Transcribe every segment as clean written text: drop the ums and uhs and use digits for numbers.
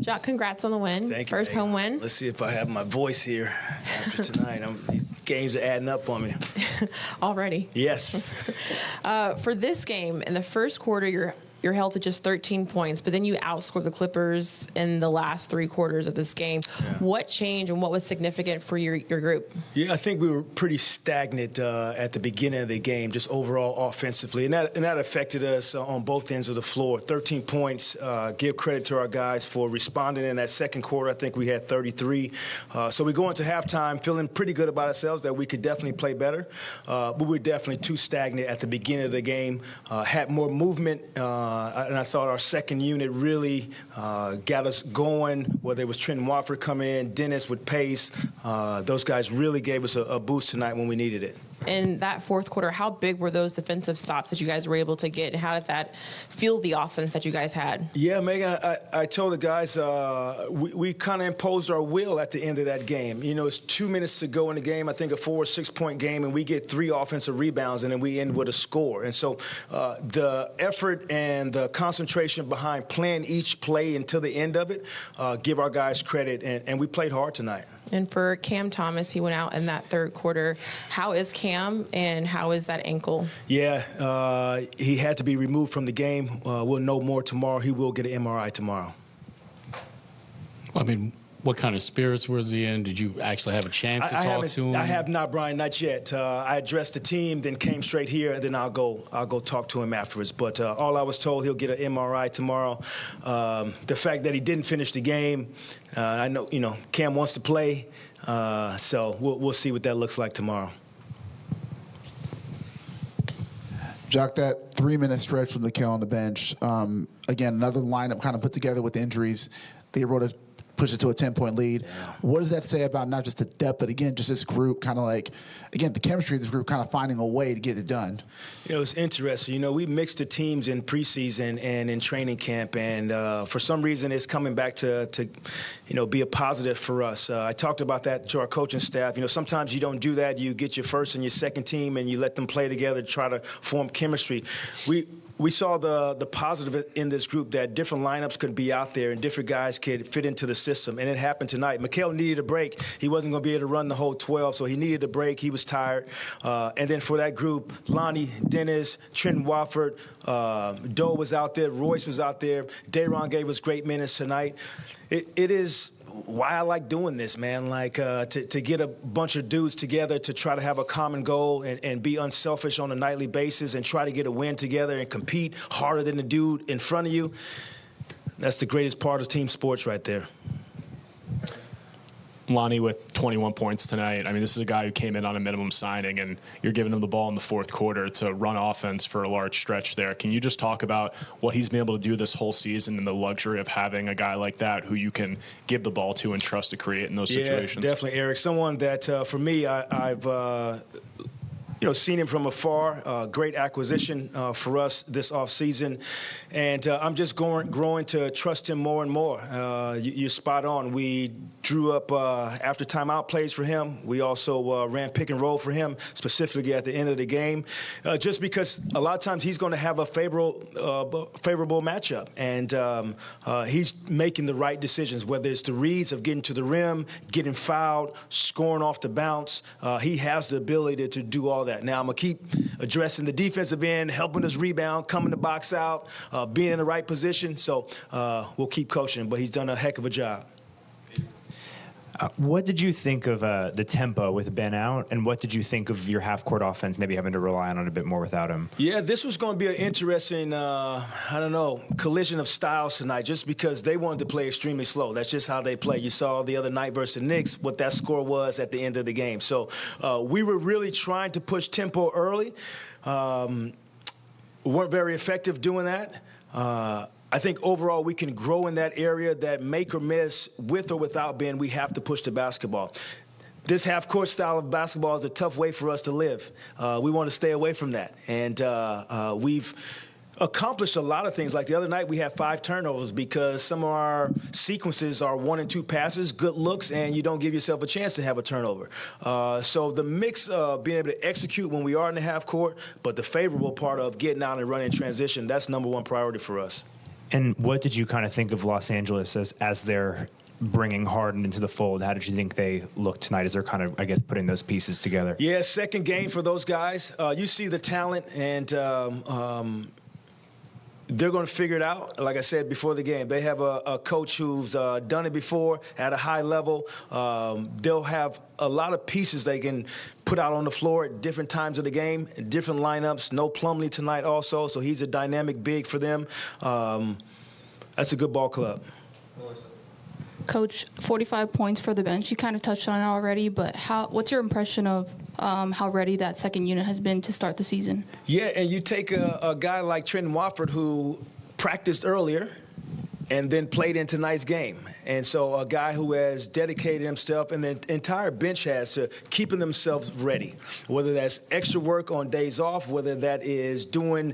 Jacque, congrats on the win. Thank you. First home win. Let's see if I have my voice here after tonight. These games are adding up on me. Already. Yes. For this game, in the first quarter, you're held to just 13 points, but then you outscored the Clippers in the last 3 quarters of this game. Yeah. What changed and what was significant for your group? Yeah, I think we were pretty stagnant at the beginning of the game, just overall offensively, and that affected us on both ends of the floor. 13 points. Give credit to our guys for responding in that second quarter. I think we had 33. So we go into halftime feeling pretty good about ourselves that we could definitely play better, but we were definitely too stagnant at the beginning of the game. Had more movement. And I thought our second unit really got us going, whether it was Trenton Watford coming in, Dennis with pace. Those guys really gave us a boost tonight when we needed it. In that fourth quarter, how big were those defensive stops that you guys were able to get, and how did that fuel the offense that you guys had? Yeah, Megan, I told the guys we kind of imposed our will at the end of that game. You know, it's 2 minutes to go in the game, I think a 4 or 6 point game, and we get 3 offensive rebounds, and then we end with a score. And so the effort and the concentration behind playing each play until the end of it, give our guys credit, and we played hard tonight. And for Cam Thomas, he went out in that third quarter. How is Cam, and how is that ankle? Yeah, he had to be removed from the game. We'll know more tomorrow. He will get an MRI tomorrow. I mean, what kind of spirits was he in? Did you actually have a chance to talk to him? I have not, Brian, not yet. I addressed the team, then came straight here, and then I'll go talk to him afterwards. But all I was told, he'll get an MRI tomorrow. The fact that he didn't finish the game, I know, Cam wants to play, so we'll see what that looks like tomorrow. Jacque, that 3-minute stretch with Mikal on the bench, again, another lineup kind of put together with the injuries. They were able to push it to a 10-point lead. Yeah. What does that say about not just the depth, but, again, just this group kind of like, again, the chemistry of this group kind of finding a way to get it done? It's interesting. We mixed the teams in preseason and in training camp, and for some reason it's coming back to be a positive for us. I talked about that to our coaching staff. Sometimes you don't do that. You get your first and your second team, and you let them play together to try to form chemistry. We saw the positive in this group, that different lineups could be out there and different guys could fit into the system, and it happened tonight. Mikal needed a break. He wasn't going to be able to run the whole 12, so he needed a break. He was tired. And then for that group, Lonnie, Dennis, Trenton Watford, Doe was out there, Royce was out there. Daron gave us great minutes tonight. It is why I like doing this, man, to get a bunch of dudes together to try to have a common goal and be unselfish on a nightly basis and try to get a win together and compete harder than the dude in front of you. That's the greatest part of team sports right there. Lonnie with 21 points tonight. I mean, this is a guy who came in on a minimum signing, and you're giving him the ball in the fourth quarter to run offense for a large stretch there. Can you just talk about what he's been able to do this whole season and the luxury of having a guy like that who you can give the ball to and trust to create in those situations? Yeah, definitely, Eric. Someone that, for me, I've seen him from afar. Great acquisition for us this offseason. And I'm just growing to trust him more and more. You're spot on. We drew up after timeout plays for him. We also ran pick and roll for him, specifically at the end of the game, just because a lot of times he's going to have a favorable matchup. And he's making the right decisions, whether it's the reads of getting to the rim, getting fouled, scoring off the bounce. He has the ability to do all that. Now, I'm going to keep addressing the defensive end, helping us rebound, coming to box out, being in the right position. So we'll keep coaching him, but he's done a heck of a job. What did you think of the tempo with Ben out, and what did you think of your half-court offense maybe having to rely on it a bit more without him? Yeah, this was going to be an interesting, collision of styles tonight, just because they wanted to play extremely slow. That's just how they play. You saw the other night versus the Knicks, what that score was at the end of the game. So we were really trying to push tempo early. Weren't very effective doing that. I think overall we can grow in that area, that make or miss with or without Ben. We have to push the basketball. This half-court style of basketball is a tough way for us to live. We want to stay away from that. And we've accomplished a lot of things. Like the other night, we had 5 turnovers because some of our sequences are 1 and 2 passes, good looks, and you don't give yourself a chance to have a turnover. So the mix of being able to execute when we are in the half court, but the favorable part of getting out and running in transition, that's number one priority for us. And what did you kind of think of Los Angeles as they're bringing Harden into the fold? How did you think they looked tonight as they're kind of, I guess, putting those pieces together? Yeah, second game for those guys. You see the talent, and they're going to figure it out. Like I said before the game, they have a coach who's done it before at a high level. They'll have a lot of pieces they can put out on the floor at different times of the game, different lineups. No Plumlee tonight also, so he's a dynamic big for them. That's a good ball club. Coach, 45 points for the bench. You kind of touched on it already, but what's your impression of how ready that second unit has been to start the season? Yeah, and you take a guy like Trenton Wofford who practiced earlier and then played in tonight's game. And so a guy who has dedicated himself, and the entire bench has, to keeping themselves ready, whether that's extra work on days off, whether that is doing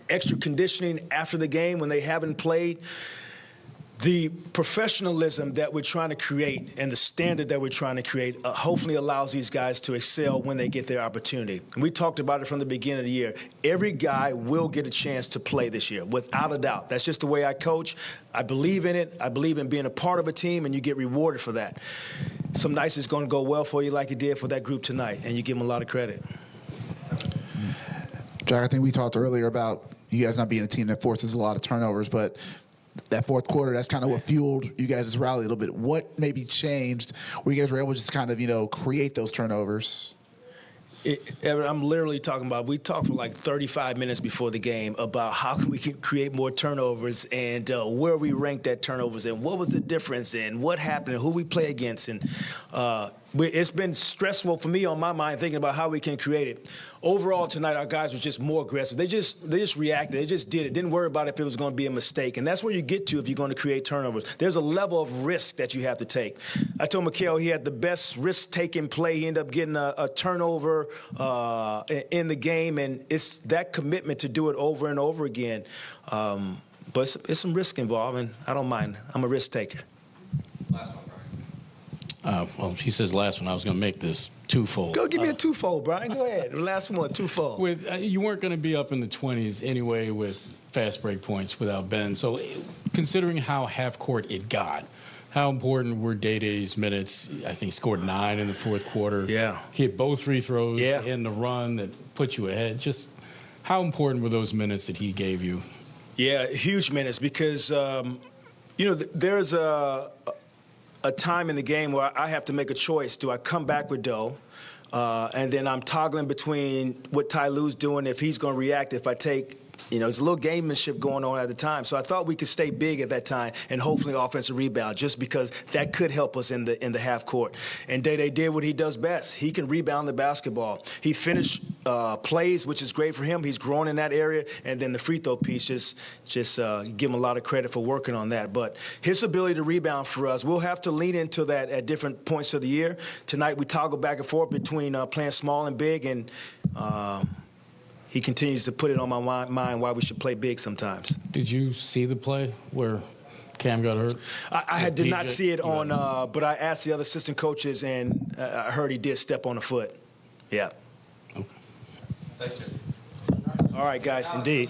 extra conditioning after the game when they haven't played. The professionalism that we're trying to create and the standard that we're trying to create hopefully allows these guys to excel when they get their opportunity. And we talked about it from the beginning of the year. Every guy will get a chance to play this year, without a doubt. That's just the way I coach. I believe in it. I believe in being a part of a team, and you get rewarded for that. Some nights it's going to go well for you like it did for that group tonight, and you give them a lot of credit. Jacque, I think we talked earlier about you guys not being a team that forces a lot of turnovers, but that fourth quarter, that's kind of what fueled you guys' rally a little bit. What maybe changed where you guys were able to just kind of, create those turnovers? Evan, I'm literally talking about, we talked for like 35 minutes before the game about how can we create more turnovers and where we ranked that turnovers and what was the difference and what happened and who we play against. And it's been stressful for me on my mind thinking about how we can create it. Overall tonight, our guys were just more aggressive. They just reacted. They just did it. Didn't worry about if it was going to be a mistake. And that's where you get to if you're going to create turnovers. There's a level of risk that you have to take. I told Mikal he had the best risk-taking play. He ended up getting a turnover in the game, and it's that commitment to do it over and over again. But it's some risk involved, and I don't mind. I'm a risk taker. Last one, Brian. Well, he says last one. I was going to make this twofold. Go give me a twofold, Brian. Go ahead. The last one, twofold. You weren't going to be up in the 20s anyway with fast break points without Ben. So considering how half court it got, how important were Day-Day's minutes? I think he scored 9 in the fourth quarter. Yeah. He hit both free throws Yeah. in the run that put you ahead. Just how important were those minutes that he gave you? Yeah, huge minutes because, there's a time in the game where I have to make a choice. Do I come back with Doe? And then I'm toggling between what Ty Lue's doing, if he's going to react, if I take, there's a little gamemanship going on at the time. So I thought we could stay big at that time and hopefully offensive rebound just because that could help us in the half court. And Day-Day did what he does best. He can rebound the basketball. He finished plays, which is great for him. He's grown in that area. And then the free throw piece, just give him a lot of credit for working on that. But his ability to rebound for us, we'll have to lean into that at different points of the year. Tonight we toggle back and forth between playing small and big, and he continues to put it on my mind why we should play big sometimes. Did you see the play where Cam got hurt? I did not see it on, but I asked the other assistant coaches, and I heard he did step on the foot. Yeah. Okay. All right, guys, indeed.